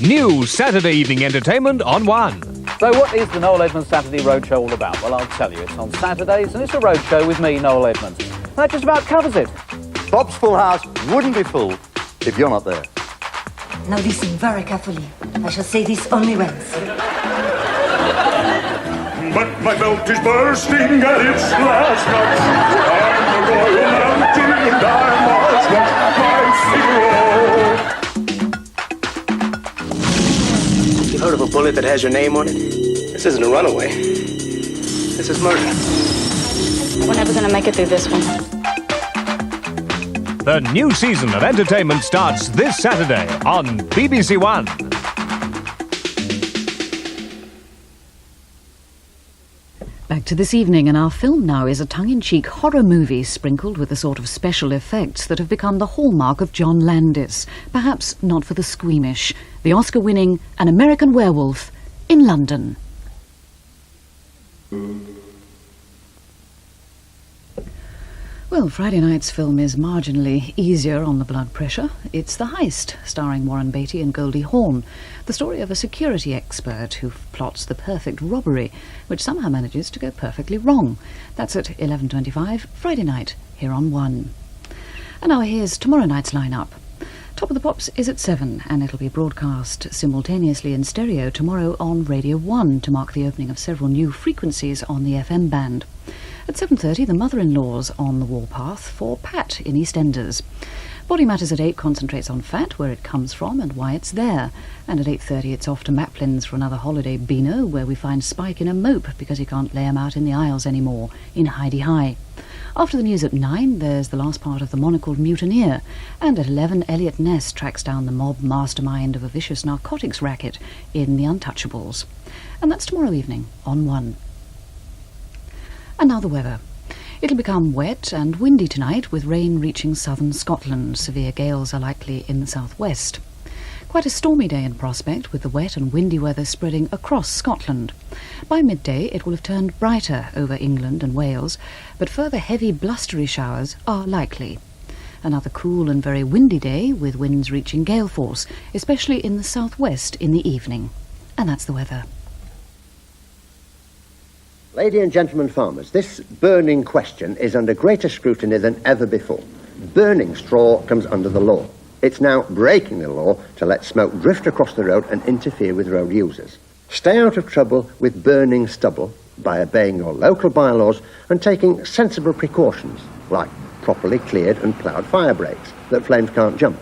New Saturday evening entertainment on One. So what is the Noel Edmonds Saturday Roadshow all about? Well, I'll tell you. It's on Saturdays and it's a roadshow with me, Noel Edmonds. And that just about covers it. Bob's Full House wouldn't be full if you're not there. Now listen very carefully. I shall say this only once. But my belt is bursting at its last notch. I'm the Royal Mountain and I must watch my hero. You heard of a bullet that has your name on it? This isn't a runaway. This is murder. We're never gonna make it through this one. The new season of entertainment starts this Saturday on BBC One. Back to this evening, and our film now is a tongue-in-cheek horror movie sprinkled with the sort of special effects that have become the hallmark of John Landis. Perhaps not for the squeamish. The Oscar-winning An American Werewolf in London. Well, Friday night's film is marginally easier on the blood pressure. It's The Heist, starring Warren Beatty and Goldie Hawn. The story of a security expert who plots the perfect robbery, which somehow manages to go perfectly wrong. That's at 11:25, Friday night, here on One. And now here's tomorrow night's lineup. Top of the Pops is at 7, and it'll be broadcast simultaneously in stereo tomorrow on Radio 1 to mark the opening of several new frequencies on the FM band. At 7:30, The Mother-in-Law's on the warpath for Pat in EastEnders. Body Matters at 8 concentrates on fat, where it comes from and why it's there. And at 8:30 it's off to Maplin's for another holiday beano, where we find Spike in a mope because he can't lay him out in the aisles anymore, in Hidey-High. After the news at 9, there's the last part of The Monocled Mutineer. And at 11, Elliot Ness tracks down the mob mastermind of a vicious narcotics racket in The Untouchables. And that's tomorrow evening on One. And now the weather. It'll become wet and windy tonight, with rain reaching southern Scotland. Severe gales are likely in the southwest. Quite a stormy day in prospect, with the wet and windy weather spreading across Scotland. By midday it will have turned brighter over England and Wales, but further heavy blustery showers are likely. Another cool and very windy day, with winds reaching gale force, especially in the southwest in the evening. And that's the weather. Ladies and gentlemen farmers, this burning question is under greater scrutiny than ever before. Burning straw comes under the law. It's now breaking the law to let smoke drift across the road and interfere with road users. Stay out of trouble with burning stubble by obeying your local bylaws and taking sensible precautions, like properly cleared and ploughed fire breaks that flames can't jump,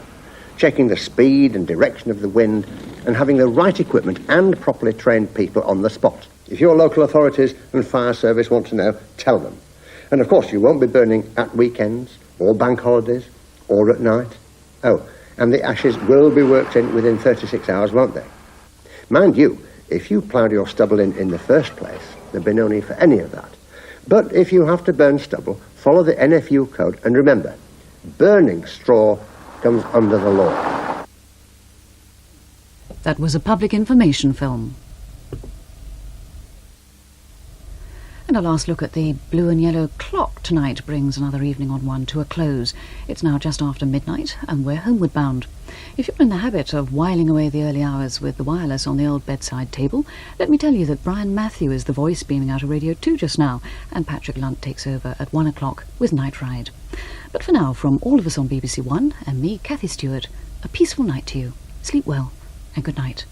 checking the speed and direction of the wind, and having the right equipment and properly trained people on the spot. If your local authorities and fire service want to know, tell them. And of course you won't be burning at weekends or bank holidays or at night. Oh, and the ashes will be worked in within 36 hours, won't they? Mind you, if you ploughed your stubble in the first place, there'd be no need for any of that. But if you have to burn stubble, follow the NFU code, and remember, burning straw comes under the law. That was a public information film. And a last look at the blue and yellow clock tonight brings another evening on One to a close. It's now just after midnight and we're homeward bound. If you're in the habit of whiling away the early hours with the wireless on the old bedside table, let me tell you that Brian Matthew is the voice beaming out of Radio 2 just now, and Patrick Lunt takes over at 1 o'clock with Night Ride. But for now, from all of us on BBC One and me, Cathy Stewart, a peaceful night to you. Sleep well and good night.